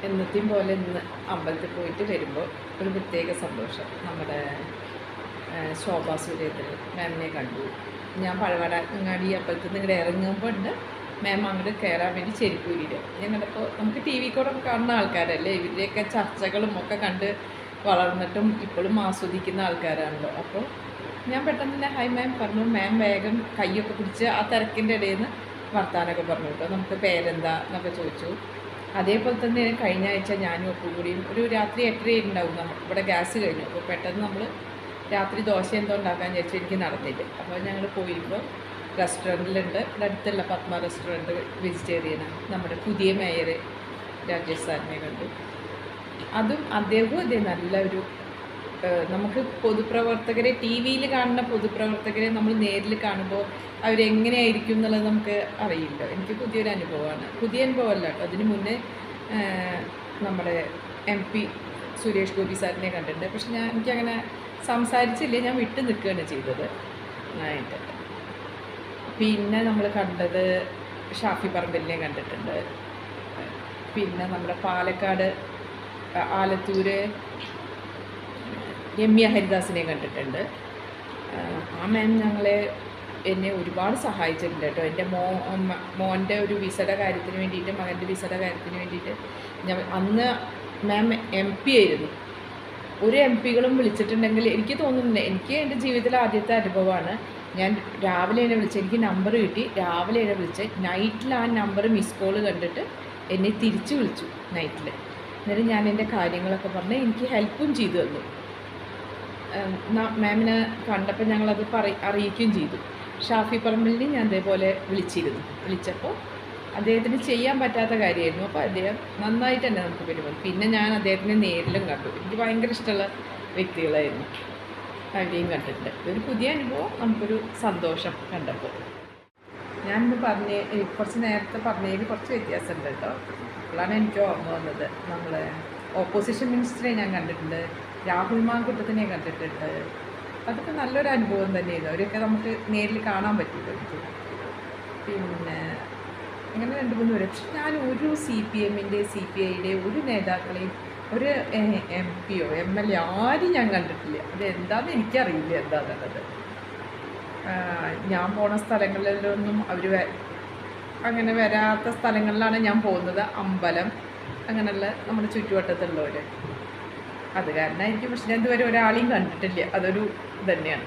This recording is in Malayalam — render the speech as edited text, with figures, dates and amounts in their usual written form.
എന്നത്തെയും പോലെ ഇന്ന് അമ്പലത്തിൽ പോയിട്ട് വരുമ്പോൾ ഒരു പ്രത്യേക സന്തോഷം. നമ്മുടെ ശോഭാ സുരേന്ദ്രൻ മാമിനെ കണ്ടു. ഞാൻ പഴവടങ്ങാടി അമ്പലത്തിൽ നിന്ന് ഇങ്ങോട്ട് ഇറങ്ങുമ്പോൾ ഉണ്ട് മാം അങ്ങോട്ട് കയറാൻ വേണ്ടി ചെരുപ്പൂരിയിൽ. ഞാൻ കണ്ടപ്പോൾ നമുക്ക് ടി വി കൂടെ കാണുന്ന ആൾക്കാരല്ലേ, ഇവരുടെയൊക്കെ ചർച്ചകളും ഒക്കെ കണ്ട് വളർന്നിട്ടും ഇപ്പോഴും ആസ്വദിക്കുന്ന ആൾക്കാരാണല്ലോ. അപ്പോൾ ഞാൻ പെട്ടെന്ന് തന്നെ ഹൈ മാം പറഞ്ഞു. മാം വേഗം കൈയൊക്കെ പിടിച്ച് ആ തിരക്കിൻ്റെ ഇടയിൽ നിന്ന് വർത്താനമൊക്കെ പറഞ്ഞു കേട്ടോ. നമുക്ക് പേരെന്താ എന്നൊക്കെ ചോദിച്ചു. അതേപോലെ തന്നെ കഴിഞ്ഞ ആഴ്ച ഞാനും ഒപ്പം കൂടിയും ഒരു രാത്രി 8:30 ഉണ്ടാവും. നമുക്ക് ഇവിടെ ഗ്യാസ് കഴിഞ്ഞു. അപ്പോൾ പെട്ടെന്ന് നമ്മൾ രാത്രി ദോശ എന്തോ ഉണ്ടാക്കാൻ വിചാരിച്ചു. എനിക്ക് നടന്നില്ല. അപ്പോൾ ഞങ്ങൾ പോയിരുമ്പോൾ റെസ്റ്റോറൻറ്റിലുണ്ട്, ഇവിടെ അടുത്തുള്ള പത്മ റെസ്റ്റോറൻറ്റ് വെജിറ്റേറിയനാണ്. നമ്മുടെ പുതിയ മേയർ രാജേഷ് സാറിനെ കണ്ടു. അതും അദ്ദേഹവും അതേ നല്ലൊരു നമുക്ക് പൊതുപ്രവർത്തകരെ ടി വിയിൽ കാണുന്ന പൊതുപ്രവർത്തകരെ നമ്മൾ നേരിൽ കാണുമ്പോൾ അവരെങ്ങനെയായിരിക്കും എന്നുള്ളത് നമുക്ക് അറിയില്ല. എനിക്ക് പുതിയൊരു അനുഭവമാണ്. പുതിയ അനുഭവമല്ല കേട്ടോ, അതിന് മുന്നേ നമ്മുടെ MP സുരേഷ് ഗോപി സാറിനെ കണ്ടിട്ടുണ്ട്. പക്ഷെ എനിക്കങ്ങനെ സംസാരിച്ചില്ല, ഞാൻ വിട്ടു നിൽക്കുകയാണ് ചെയ്തത്. ആയിട്ട് പിന്നെ നമ്മൾ കണ്ടത് ഷാഫി പറമ്പലിനെ കണ്ടിട്ടുണ്ട്. പിന്നെ നമ്മുടെ പാലക്കാട് ആലത്തൂര് രമ്യ ഹരിദാസിനെ കണ്ടിട്ടുണ്ട്. ആ മാം എന്നെ ഒരുപാട് സഹായിച്ചിട്ടുണ്ട് കേട്ടോ. എൻ്റെ മോൻ്റെ ഒരു വിസയുടെ കാര്യത്തിന് വേണ്ടിയിട്ട്, മകൻ്റെ വിസയുടെ കാര്യത്തിന് വേണ്ടിയിട്ട് അന്ന് മാം MP ആയിരുന്നു. ഒരു MP കളും വിളിച്ചിട്ടുണ്ടെങ്കിൽ എനിക്ക് തോന്നുന്നില്ല. എനിക്ക് എൻ്റെ ജീവിതത്തിലെ ആദ്യത്തെ അനുഭവമാണ്. ഞാൻ രാവിലെ എന്നെ വിളിച്ച്, എനിക്ക് നമ്പർ കിട്ടി, രാവിലെ എന്നെ വിളിച്ച് നൈറ്റിൽ ആ നമ്പർ മിസ് കോൾ കണ്ടിട്ട് എന്നെ തിരിച്ച് വിളിച്ചു നൈറ്റിൽ. എന്നിട്ട് ഞാൻ എൻ്റെ കാര്യങ്ങളൊക്കെ പറഞ്ഞ് എനിക്ക് ഹെൽപ്പും ചെയ്തു തന്നു. മാമിനെ കണ്ടപ്പോൾ ഞങ്ങളത് അറിയിക്കുകയും ചെയ്തു. ഷാഫി പറമ്പലിനെ ഞാൻ അതേപോലെ വിളിച്ചപ്പോൾ അദ്ദേഹത്തിന് ചെയ്യാൻ പറ്റാത്ത കാര്യമായിരുന്നു. അപ്പോൾ അദ്ദേഹം നന്നായിട്ട് തന്നെ നമുക്ക് പെരുമാറി. പിന്നെ ഞാൻ അദ്ദേഹത്തിനെ നേരിലും കണ്ടു. എനിക്ക് ഭയങ്കര ഇഷ്ടമുള്ള വ്യക്തികളായിരുന്നു. അവരെയും കണ്ടിട്ടുണ്ട്. ഒരു പുതിയ അനുഭവം, നമുക്കൊരു സന്തോഷം കണ്ടപ്പോൾ. ഞാനിന്ന് കുറച്ച് നേരത്തെ പറഞ്ഞതിൽ കുറച്ച് വ്യത്യാസമുണ്ട് കേട്ടോ. അപ്പോഴാണ് എനിക്ക് ഓർമ്മ വന്നത്. നമ്മളെ ഓപ്പോസിഷൻ മിനിസ്റ്ററെ ഞാൻ കണ്ടിട്ടുണ്ട്, രാഹുൽ മാങ്കുട്ടത്തിനെ കണ്ടിട്ടുണ്ട്. അതൊക്കെ നല്ലൊരു അനുഭവം തന്നെയായിരുന്നു. അവരൊക്കെ നമുക്ക് നേരിൽ കാണാൻ പറ്റില്ല എനിക്ക്. പിന്നെ അങ്ങനെ 2-3 പേര്. പക്ഷെ ഞാൻ ഒരു CPM-ൻ്റെ CPI-യുടെ ഒരു നേതാക്കളെയും ഒരു MP-യോ MLA ആരും ഞാൻ കണ്ടിട്ടില്ല. അതെന്താണെന്ന് എനിക്കറിയില്ല എന്താണെന്നുള്ളത്. ഞാൻ പോണ സ്ഥലങ്ങളിലൊന്നും അവർ അങ്ങനെ വരാത്ത സ്ഥലങ്ങളിലാണ് ഞാൻ പോകുന്നത്. അമ്പലം അങ്ങനെയുള്ള നമ്മുടെ ചുറ്റുവട്ടത്തുള്ളവർ, അത് കാരണമായിരിക്കും. പക്ഷെ ഞാൻ ഇതുവരെ ഒരാളെയും കണ്ടിട്ടില്ല. അതൊരു തന്നെയാണ്.